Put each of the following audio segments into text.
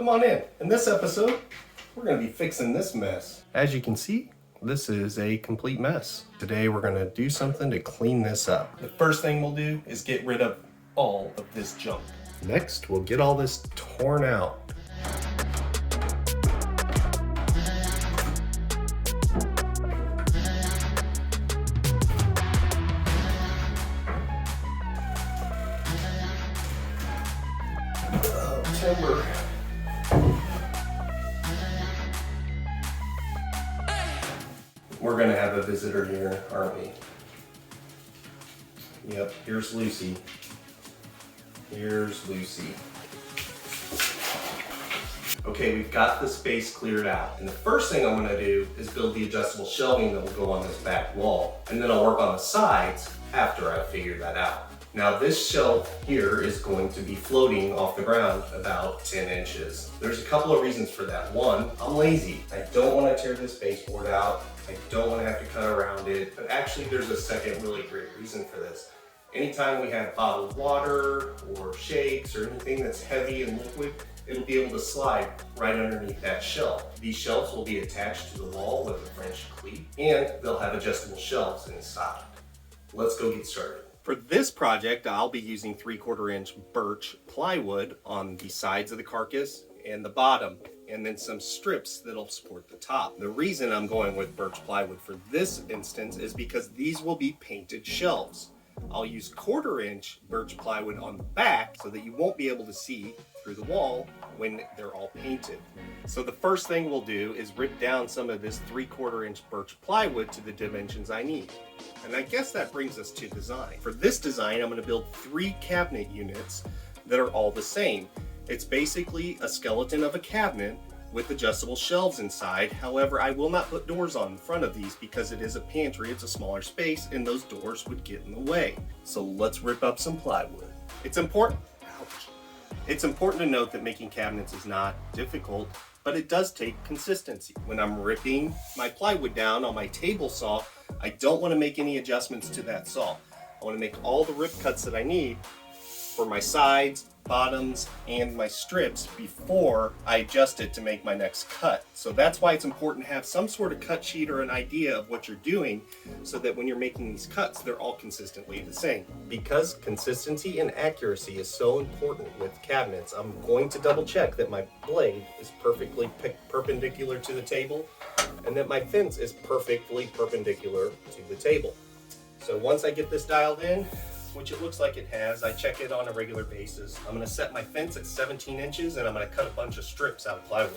Come on in. In this episode, we're going to be fixing this mess. As you can see, this is a complete mess. Today we're going to do something to clean this up. The first thing we'll do is get rid of all of this junk. Next, we'll get all this torn out. Timber. We're gonna have a visitor here, aren't we? Yep, here's Lucy. Here's Lucy. Okay, we've got the space cleared out. And the first thing I'm gonna do is build the adjustable shelving that will go on this back wall. And then I'll work on the sides after I figure that out. Now this shelf here is going to be floating off the ground about 10 inches. There's a couple of reasons for that. One, I'm lazy. I don't want to tear this baseboard out. I don't want to have to cut around it. But actually there's a second really great reason for this. Anytime we have bottled water or shakes or anything that's heavy and liquid, it'll be able to slide right underneath that shelf. These shelves will be attached to the wall with a French cleat, and they'll have adjustable shelves inside. Let's go get started. For this project, I'll be using 3/4 inch birch plywood on the sides of the carcass and the bottom, and then some strips that'll support the top. The reason I'm going with birch plywood for this instance is because these will be painted shelves. I'll use 1/4 inch birch plywood on the back so that you won't be able to see through the wall when they're all painted. So the first thing we'll do is rip down some of this 3/4 inch birch plywood to the dimensions I need. And I guess that brings us to design. For this design, I'm going to build 3 cabinet units that are all the same. It's basically a skeleton of a cabinet with adjustable shelves inside. However, I will not put doors on in front of these because it is a pantry, it's a smaller space, and those doors would get in the way. So let's rip up some plywood. It's important to note that making cabinets is not difficult, but it does take consistency. When I'm ripping my plywood down on my table saw, I don't want to make any adjustments to that saw. I want to make all the rip cuts that I need for my sides, bottoms, and my strips before I adjust it to make my next cut. So that's why it's important to have some sort of cut sheet or an idea of what you're doing so that when you're making these cuts, they're all consistently the same. Because consistency and accuracy is so important with cabinets, I'm going to double check that my blade is perfectly perpendicular to the table and that my fence is perfectly perpendicular to the table. So once I get this dialed in, which it looks like it has, I check it on a regular basis. I'm gonna set my fence at 17 inches and I'm gonna cut a bunch of strips out of plywood.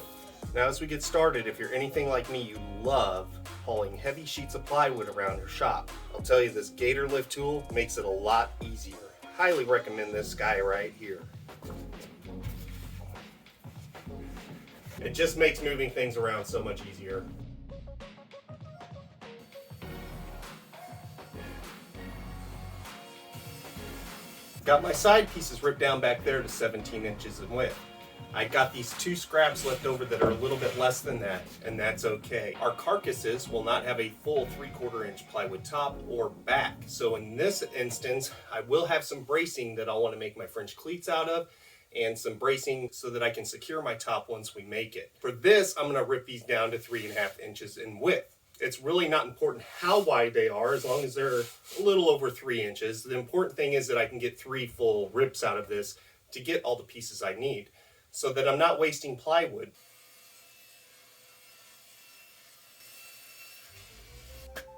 Now as we get started, if you're anything like me, you love hauling heavy sheets of plywood around your shop. I'll tell you, this gator lift tool makes it a lot easier. Highly recommend this guy right here. It just makes moving things around so much easier. Got my side pieces ripped down back there to 17 inches in width. I got these 2 scraps left over that are a little bit less than that, and that's okay. Our carcasses will not have a full 3/4 inch plywood top or back. So in this instance, I will have some bracing that I'll want to make my French cleats out of, and some bracing so that I can secure my top once we make it. For this, I'm going to rip these down to 3.5 inches in width. It's really not important how wide they are, as long as they're a little over 3 inches. The important thing is that I can get 3 full rips out of this to get all the pieces I need, so that I'm not wasting plywood.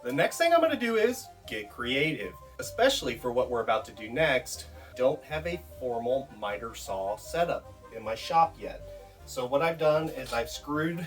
The next thing I'm going to do is get creative, especially for what we're about to do next. Don't have a formal miter saw setup in my shop yet. So what I've done is I've screwed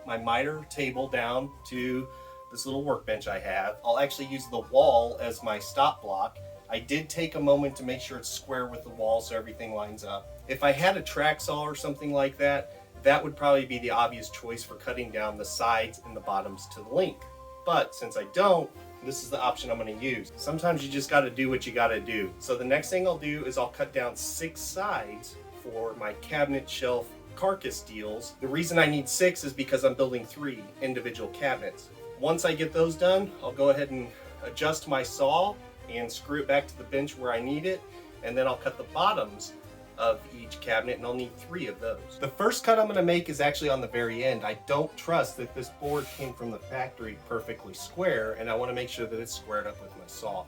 my miter table down to this little workbench I have. I'll actually use the wall as my stop block. I did take a moment to make sure it's square with the wall so everything lines up. If I had a track saw or something like that, that would probably be the obvious choice for cutting down the sides and the bottoms to the length. But since I don't, this is the option I'm going to use. Sometimes you just got to do what you got to do. So the next thing I'll do is I'll cut down 6 sides for my cabinet shelf carcass deals. The reason I need 6 is because I'm building 3 individual cabinets. Once I get those done, I'll go ahead and adjust my saw and screw it back to the bench where I need it, and then I'll cut the bottoms of each cabinet, and I'll need 3 of those. The first cut I'm going to make is actually on the very end. I don't trust that this board came from the factory perfectly square, and I want to make sure that it's squared up with my saw.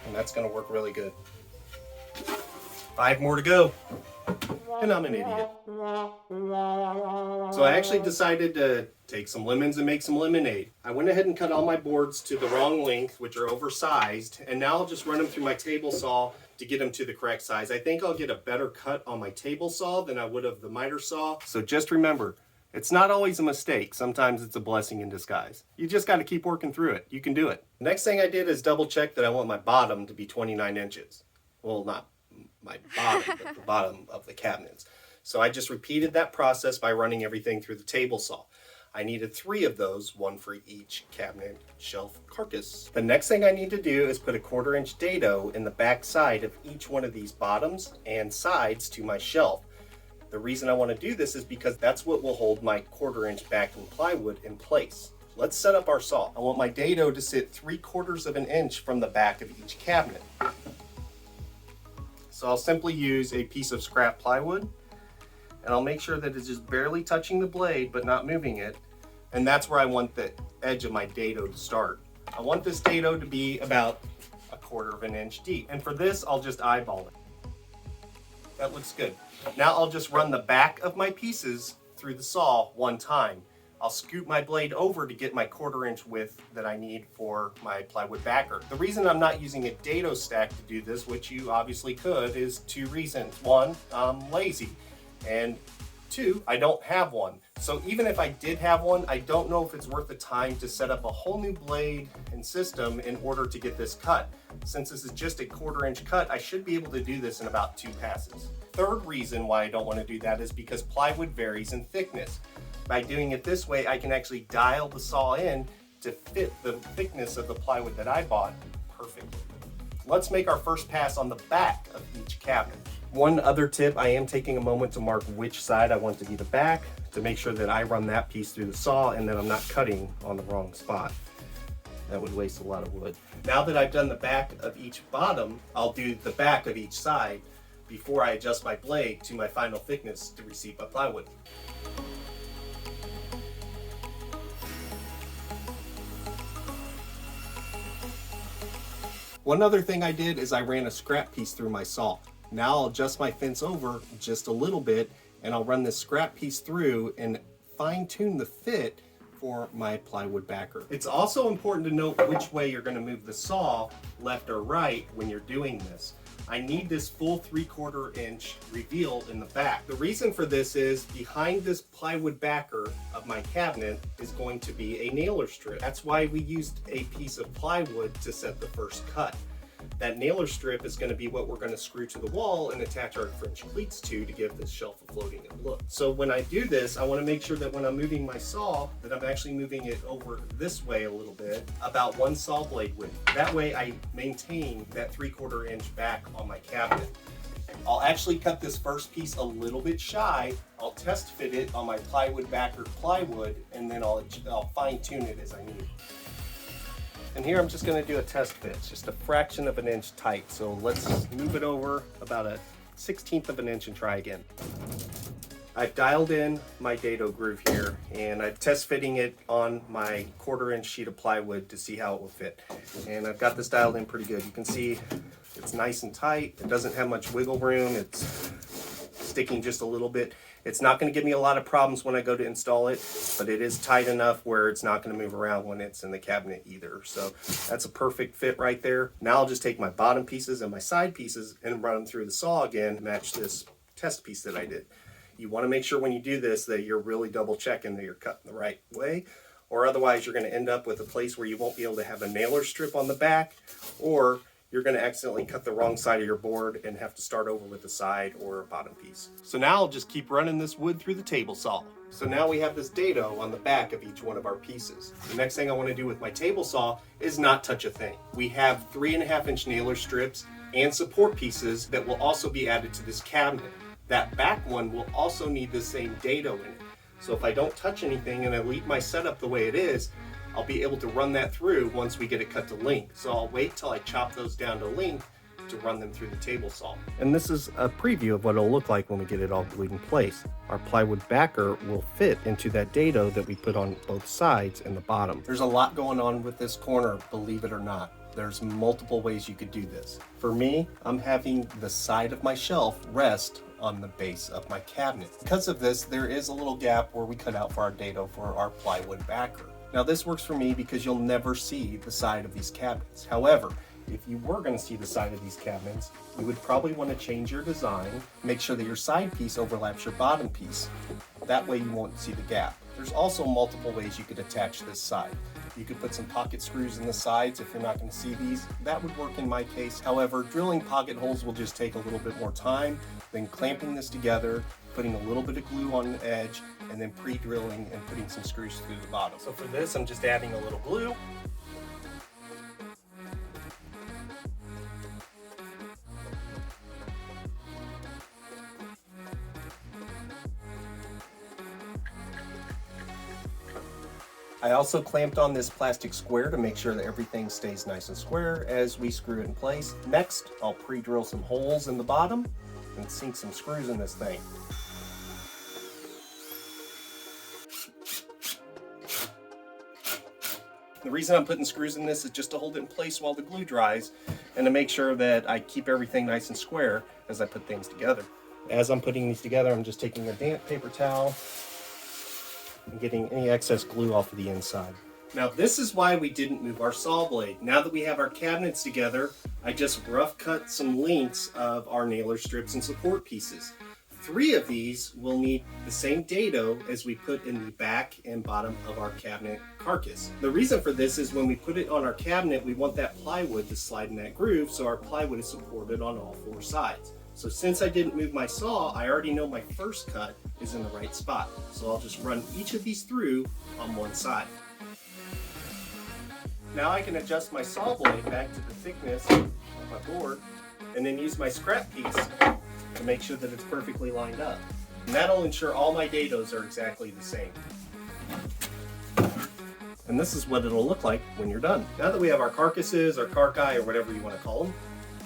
And that's going to work really good. 5 more to go. And I'm an idiot. So I actually decided to take some lemons and make some lemonade. I went ahead and cut all my boards to the wrong length, which are oversized, and now I'll just run them through my table saw to get them to the correct size. I think I'll get a better cut on my table saw than I would of the miter saw. So just remember, it's not always a mistake. Sometimes it's a blessing in disguise. You just got to keep working through it. You can do it. Next thing I did is double check that I want my bottom to be 29 inches. Well, not my bottom, but the bottom of the cabinets. So I just repeated that process by running everything through the table saw. I needed 3 of those, 1 for each cabinet shelf carcass. The next thing I need to do is put a 1/4 inch dado in the back side of each one of these bottoms and sides to my shelf. The reason I want to do this is because that's what will hold my 1/4 inch backing plywood in place. Let's set up our saw. I want my dado to sit 3/4 of an inch from the back of each cabinet. So I'll simply use a piece of scrap plywood, and I'll make sure that it's just barely touching the blade but not moving it. And that's where I want the edge of my dado to start. I want this dado to be about 1/4 of an inch deep. And for this, I'll just eyeball it. That looks good. Now I'll just run the back of my pieces through the saw one time. I'll scoop my blade over to get my 1/4 inch width that I need for my plywood backer. The reason I'm not using a dado stack to do this, which you obviously could, is 2 reasons. 1, I'm lazy, and 2, I don't have one. So even if I did have one, I don't know if it's worth the time to set up a whole new blade and system in order to get this cut. Since this is just a 1/4 inch cut, I should be able to do this in about 2 passes. Third reason why I don't want to do that is because plywood varies in thickness. By doing it this way, I can actually dial the saw in to fit the thickness of the plywood that I bought perfectly. Let's make our first pass on the back of each cabinet. One other tip, I am taking a moment to mark which side I want to be the back to make sure that I run that piece through the saw and that I'm not cutting on the wrong spot. That would waste a lot of wood. Now that I've done the back of each bottom, I'll do the back of each side before I adjust my blade to my final thickness to receive my plywood. One other thing I did is I ran a scrap piece through my saw. Now I'll adjust my fence over just a little bit, and I'll run this scrap piece through and fine tune the fit for my plywood backer. It's also important to note which way you're going to move the saw, left or right, when you're doing this. I need this full 3/4 inch reveal in the back. The reason for this is behind this plywood backer of my cabinet is going to be a nailer strip. That's why we used a piece of plywood to set the first cut. That nailer strip is going to be what we're going to screw to the wall and attach our French cleats to give this shelf a floating look. So when I do this, I want to make sure that when I'm moving my saw, that I'm actually moving it over this way a little bit, about 1 saw blade width. That way I maintain that 3/4 inch back on my cabinet. I'll actually cut this first piece a little bit shy. I'll test fit it on my plywood backer plywood, and then I'll fine tune it as I need. And here I'm just going to do a test fit. It's just a fraction of an inch tight. So let's move it over about a 1/16 of an inch and try again. I've dialed in my dado groove here, and I'm test fitting it on my 1/4 inch sheet of plywood to see how it will fit. And I've got this dialed in pretty good. You can see it's nice and tight. It doesn't have much wiggle room. It's sticking just a little bit. It's not going to give me a lot of problems when I go to install it, but it is tight enough where it's not going to move around when it's in the cabinet either. So that's a perfect fit right there. Now I'll just take my bottom pieces and my side pieces and run them through the saw again to match this test piece that I did. You want to make sure when you do this that you're really double checking that you're cutting the right way, or otherwise you're going to end up with a place where you won't be able to have a nailer strip on the back, or you're going to accidentally cut the wrong side of your board and have to start over with a side or a bottom piece. So now I'll just keep running this wood through the table saw. So now we have this dado on the back of each one of our pieces. The next thing I want to do with my table saw is not touch a thing. We have 3.5 inch nailer strips and support pieces that will also be added to this cabinet. That back one will also need the same dado in it. So if I don't touch anything and I leave my setup the way it is, I'll be able to run that through once we get it cut to length. So I'll wait till I chop those down to length to run them through the table saw. And this is a preview of what it'll look like when we get it all glued in place. Our plywood backer will fit into that dado that we put on both sides and the bottom. There's a lot going on with this corner, believe it or not. There's multiple ways you could do this. For me, I'm having the side of my shelf rest on the base of my cabinet. Because of this, there is a little gap where we cut out for our dado for our plywood backer. Now this works for me because you'll never see the side of these cabinets. However, if you were going to see the side of these cabinets, you would probably want to change your design, make sure that your side piece overlaps your bottom piece. That way you won't see the gap. There's also multiple ways you could attach this side. You could put some pocket screws in the sides if you're not going to see these. That would work in my case. However, drilling pocket holes will just take a little bit more time than clamping this together, putting a little bit of glue on the edge, and then pre-drilling and putting some screws through the bottom. So for this, I'm just adding a little glue. I also clamped on this plastic square to make sure that everything stays nice and square as we screw it in place. Next, I'll pre-drill some holes in the bottom and sink some screws in this thing. The reason I'm putting screws in this is just to hold it in place while the glue dries and to make sure that I keep everything nice and square as I put things together. As I'm putting these together, I'm just taking a damp paper towel and getting any excess glue off of the inside. Now this is why we didn't move our saw blade. Now that we have our cabinets together, I just rough cut some lengths of our nailer strips and support pieces. 3 of these will need the same dado as we put in the back and bottom of our cabinet carcass. The reason for this is when we put it on our cabinet, we want that plywood to slide in that groove so our plywood is supported on all 4 sides. So since I didn't move my saw, I already know my first cut is in the right spot. So I'll just run each of these through on one side. Now I can adjust my saw blade back to the thickness of my board and then use my scrap piece to make sure that it's perfectly lined up. And that'll ensure all my dados are exactly the same. And this is what it'll look like when you're done. Now that we have our carcasses, our carcae, or whatever you want to call them,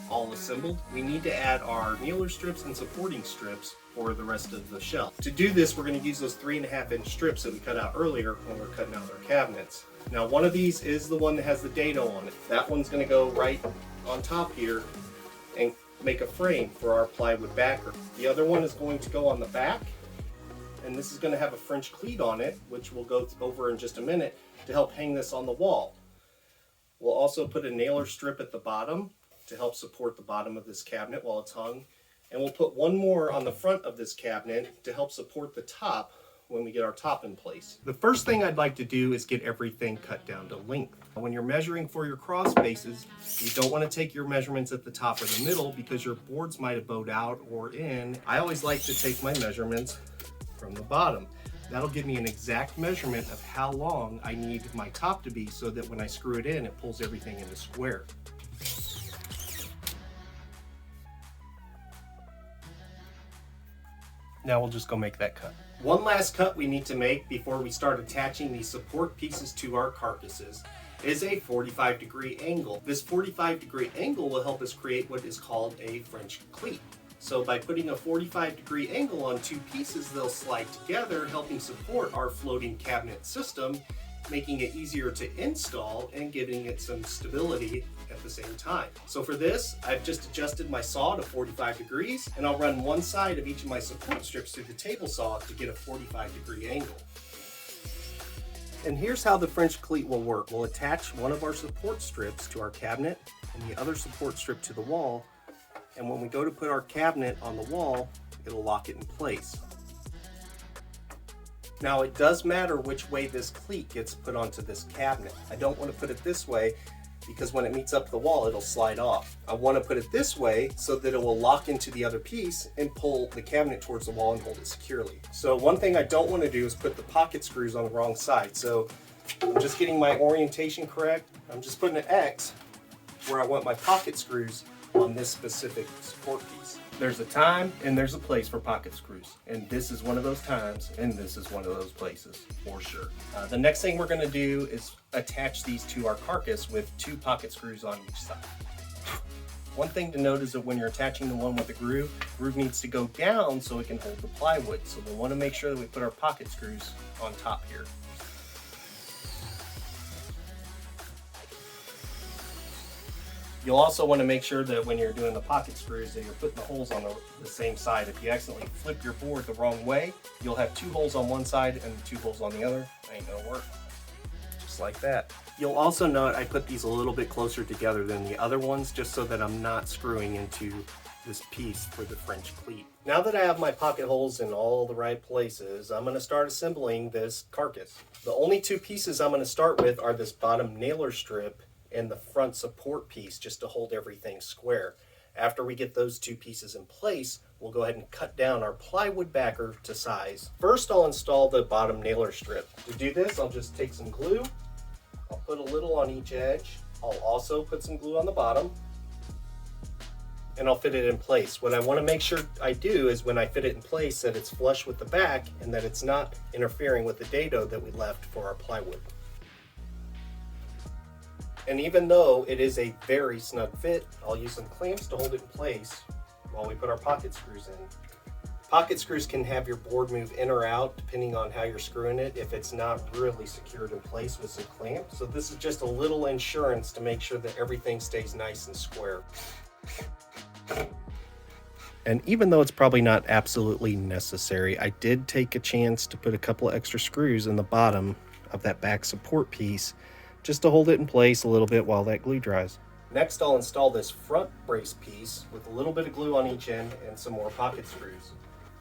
all assembled, we need to add our nailer strips and supporting strips for the rest of the shelf. To do this, we're going to use those 3.5-inch strips that we cut out earlier when we were cutting out our cabinets. Now one of these is the one that has the dado on it. That one's going to go right on top here and make a frame for our plywood backer. The other one is going to go on the back, and this is going to have a French cleat on it, which we'll go over in just a minute, to help hang this on the wall. We'll also put a nailer strip at the bottom to help support the bottom of this cabinet while it's hung. And we'll put one more on the front of this cabinet to help support the top when we get our top in place. The first thing I'd like to do is get everything cut down to length. When you're measuring for your cross spaces, you don't want to take your measurements at the top or the middle because your boards might have bowed out or in. I always like to take my measurements from the bottom. That'll give me an exact measurement of how long I need my top to be so that when I screw it in, it pulls everything into square. Now we'll just go make that cut. One last cut we need to make before we start attaching these support pieces to our carcasses is a 45-degree angle. This 45-degree angle will help us create what is called a French cleat. So by putting a 45-degree angle on 2 pieces, they'll slide together, helping support our floating cabinet system, making it easier to install and giving it some stability at the same time. So for this, I've just adjusted my saw to 45 degrees, and I'll run one side of each of my support strips through the table saw to get a 45-degree angle. And here's how the French cleat will work. We'll attach one of our support strips to our cabinet and the other support strip to the wall, and when we go to put our cabinet on the wall, it'll lock it in place. Now it does matter which way this cleat gets put onto this cabinet. I don't want to put it this way because when it meets up the wall, it'll slide off. I want to put it this way so that it will lock into the other piece and pull the cabinet towards the wall and hold it securely. So one thing I don't want to do is put the pocket screws on the wrong side. So I'm just getting my orientation correct. I'm just putting an X where I want my pocket screws on this specific support piece. There's a time and there's a place for pocket screws, and this is one of those times and this is one of those places for sure. The next thing we're going to do is attach these to our carcass with 2 pocket screws on each side. One thing to note is that when you're attaching the one with the groove needs to go down so it can hold the plywood. So we'll want to make sure that we put our pocket screws on top here. You'll also want to make sure that when you're doing the pocket screws that you're putting the holes on the same side. If you accidentally flip your board the wrong way, you'll have 2 holes on one side and 2 holes on the other. Ain't gonna work. Just like that. You'll also note I put these a little bit closer together than the other ones just so that I'm not screwing into this piece for the French cleat. Now that I have my pocket holes in all the right places, I'm going to start assembling this carcass. The only 2 pieces I'm going to start with are this bottom nailer strip and the front support piece just to hold everything square. After we get those 2 pieces in place, we'll go ahead and cut down our plywood backer to size. First, I'll install the bottom nailer strip. To do this, I'll just take some glue. I'll put a little on each edge. I'll also put some glue on the bottom, and I'll fit it in place. What I want to make sure I do is when I fit it in place that it's flush with the back and that it's not interfering with the dado that we left for our plywood. And even though it is a very snug fit, I'll use some clamps to hold it in place while we put our pocket screws in. Pocket screws can have your board move in or out depending on how you're screwing it if it's not really secured in place with some clamps. So this is just a little insurance to make sure that everything stays nice and square. And even though it's probably not absolutely necessary, I did take a chance to put a couple of extra screws in the bottom of that back support piece just to hold it in place a little bit while that glue dries. Next, I'll install this front brace piece with a little bit of glue on each end and some more pocket screws.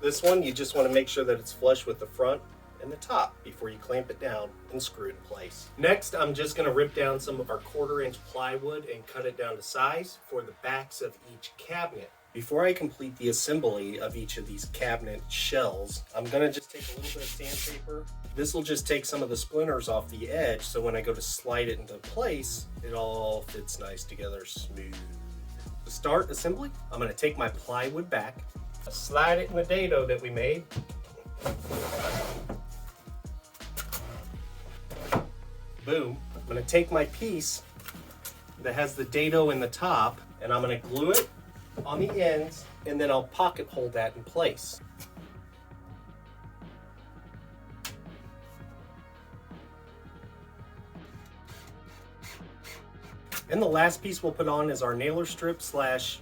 This one, you just want to make sure that it's flush with the front and the top before you clamp it down and screw it in place. Next, I'm just going to rip down some of our 1/4 inch plywood and cut it down to size for the backs of each cabinet. Before I complete the assembly of each of these cabinet shells, I'm going to just take a little bit of sandpaper. This will just take some of the splinters off the edge, so when I go to slide it into place, it all fits nice together, smooth. To start assembly, I'm going to take my plywood back, slide it in the dado that we made. Boom. I'm going to take my piece that has the dado in the top, and I'm going to glue it on the ends, and then I'll pocket hold that in place. And the last piece we'll put on is our nailer strip slash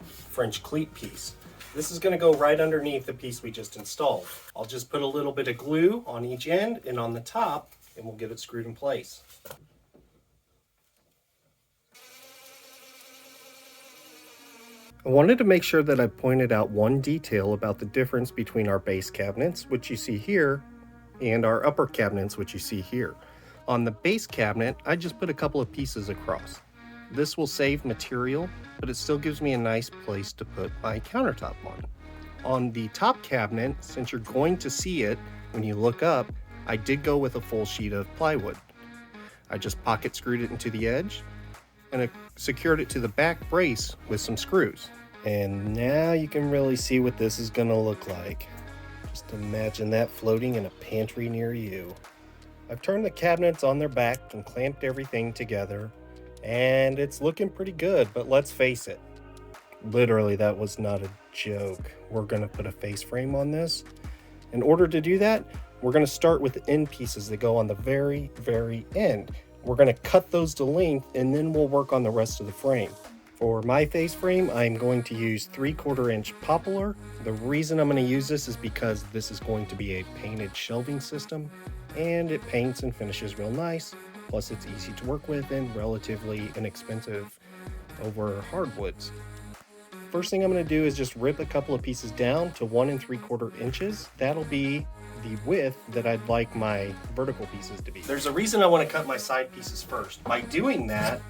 French cleat piece. This is going to go right underneath the piece we just installed. I'll just put a little bit of glue on each end and on the top, and we'll get it screwed in place. I wanted to make sure that I pointed out one detail about the difference between our base cabinets, which you see here, and our upper cabinets, which you see here. On the base cabinet, I just put a couple of pieces across. This will save material, but it still gives me a nice place to put my countertop on. On the top cabinet, since you're going to see it when you look up, I did go with a full sheet of plywood. I just pocket screwed it into the edge, and I secured it to the back brace with some screws. And now you can really see what this is going to look like. Just imagine that floating in a pantry near you. I've turned the cabinets on their back and clamped everything together, and it's looking pretty good, but let's face it. Literally, that was not a joke. We're going to put a face frame on this. In order to do that, we're going to start with the end pieces that go on the very, very end. We're going to cut those to length, and then we'll work on the rest of the frame. For my face frame, I'm going to use 3/4 inch poplar. The reason I'm going to use this is because this is going to be a painted shelving system, and it paints and finishes real nice. Plus, it's easy to work with and relatively inexpensive over hardwoods. First thing I'm going to do is just rip a couple of pieces down to 1 3/4 inches. That'll be the width that I'd like my vertical pieces to be. There's a reason I want to cut my side pieces first. By doing that,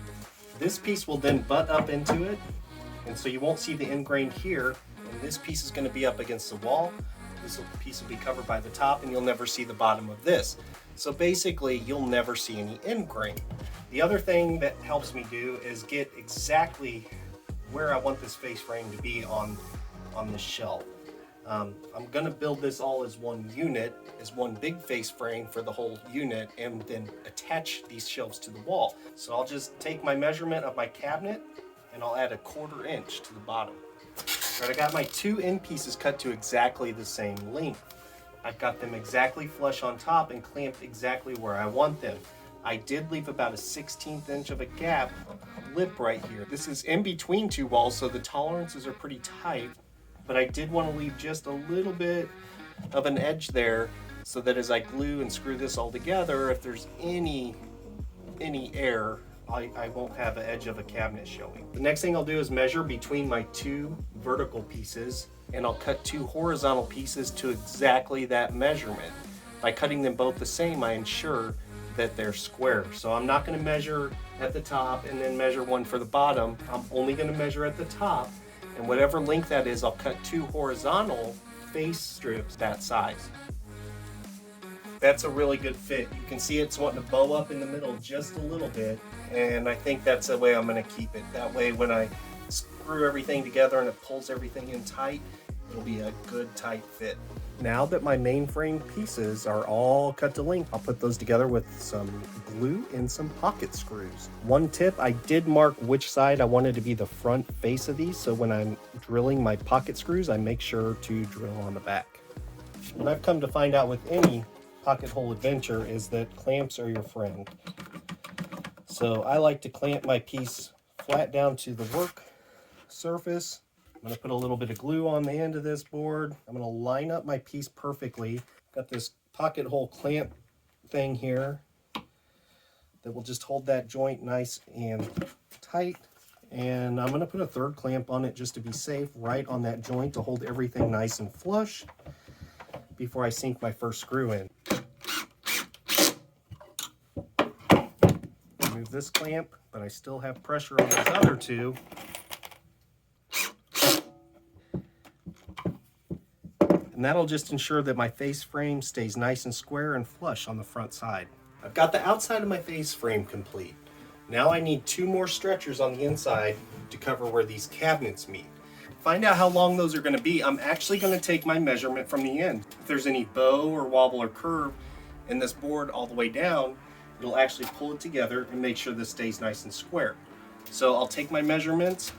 this piece will then butt up into it, and so you won't see the end grain here, and this piece is going to be up against the wall. This piece will be covered by the top, and you'll never see the bottom of this. So basically, you'll never see any end grain. The other thing that helps me do is get exactly where I want this face frame to be on on this shelf. I'm gonna build this all as one unit, as one big face frame for the whole unit, and then attach these shelves to the wall. So I'll just take my measurement of my cabinet and I'll add a 1/4 inch to the bottom. All right, I got my 2 end pieces cut to exactly the same length. I've got them exactly flush on top and clamped exactly where I want them. I did leave about a 1/16 inch of a gap lip right here. This is in between 2 walls, so the tolerances are pretty tight, but I did want to leave just a little bit of an edge there so that as I glue and screw this all together, if there's any air, I won't have an edge of a cabinet showing. The next thing I'll do is measure between my 2 vertical pieces, and I'll cut 2 horizontal pieces to exactly that measurement. By cutting them both the same, I ensure that they're square. So I'm not going to measure at the top and then measure one for the bottom. I'm only going to measure at the top, and whatever length that is, I'll cut 2 horizontal face strips that size. That's a really good fit. You can see it's wanting to bow up in the middle just a little bit, and I think that's the way I'm going to keep it. That way when I screw everything together and it pulls everything in tight, it'll be a good tight fit. Now that my main frame pieces are all cut to length, I'll put those together with some glue and some pocket screws. One tip, I did mark which side I wanted to be the front face of these, so when I'm drilling my pocket screws, I make sure to drill on the back. What I've come to find out with any pocket hole adventure is that clamps are your friend. So I like to clamp my piece flat down to the work surface. I'm going to put a little bit of glue on the end of this board. I'm going to line up my piece perfectly. Got this pocket hole clamp thing here that will just hold that joint nice and tight. And I'm going to put a 3rd clamp on it just to be safe, right on that joint to hold everything nice and flush before I sink my first screw in. Remove this clamp, but I still have pressure on those other 2. And that'll just ensure that my face frame stays nice and square and flush on the front side. I've got the outside of my face frame complete. Now I need 2 more stretchers on the inside to cover where these cabinets meet. Find out how long those are going to be. I'm actually going to take my measurement from the end. If there's any bow or wobble or curve in this board all the way down, it'll actually pull it together and make sure this stays nice and square. So I'll take my measurements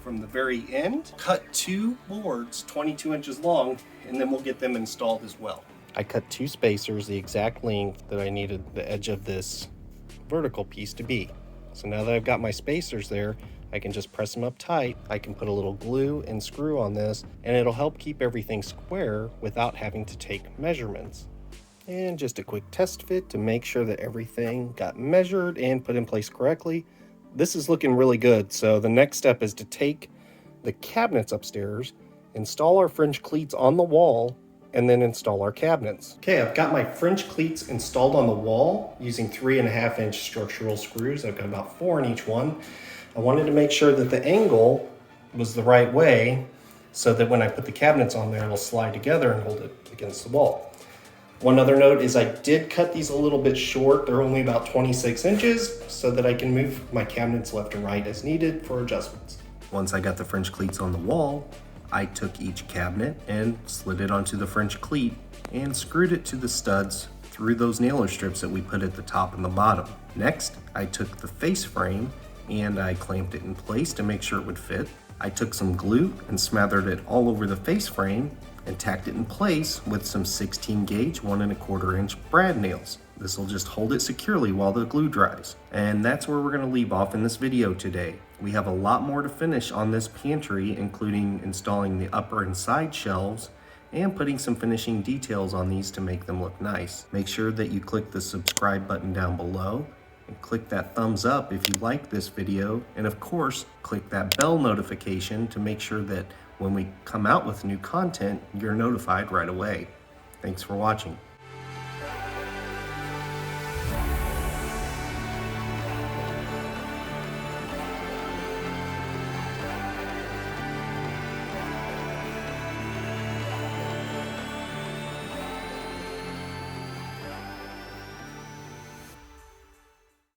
from the very end, cut 2 boards 22 inches long, and then we'll get them installed as well. I cut 2 spacers the exact length that I needed the edge of this vertical piece to be. So now that I've got my spacers there, I can just press them up tight. I can put a little glue and screw on this, and it'll help keep everything square without having to take measurements. And just a quick test fit to make sure that everything got measured and put in place correctly. This is looking really good. So the next step is to take the cabinets upstairs, install our French cleats on the wall, and then install our cabinets. Okay, I've got my French cleats installed on the wall using 3.5 inch structural screws. I've got about 4 in each one. I wanted to make sure that the angle was the right way so that when I put the cabinets on there, it'll slide together and hold it against the wall. One other note is I did cut these a little bit short. They're only about 26 inches so that I can move my cabinets left and right as needed for adjustments. Once I got the French cleats on the wall, I took each cabinet and slid it onto the French cleat and screwed it to the studs through those nailer strips that we put at the top and the bottom. Next, I took the face frame and I clamped it in place to make sure it would fit. I took some glue and smothered it all over the face frame and tacked it in place with some 16 gauge 1.25 inch brad nails. This will just hold it securely while the glue dries. And that's where we're going to leave off in this video today. We have a lot more to finish on this pantry, including installing the upper and side shelves and putting some finishing details on these to make them look nice. Make sure that you click the subscribe button down below and click that thumbs up if you like this video, and of course click that bell notification to make sure that when we come out with new content, you're notified right away. Thanks for watching.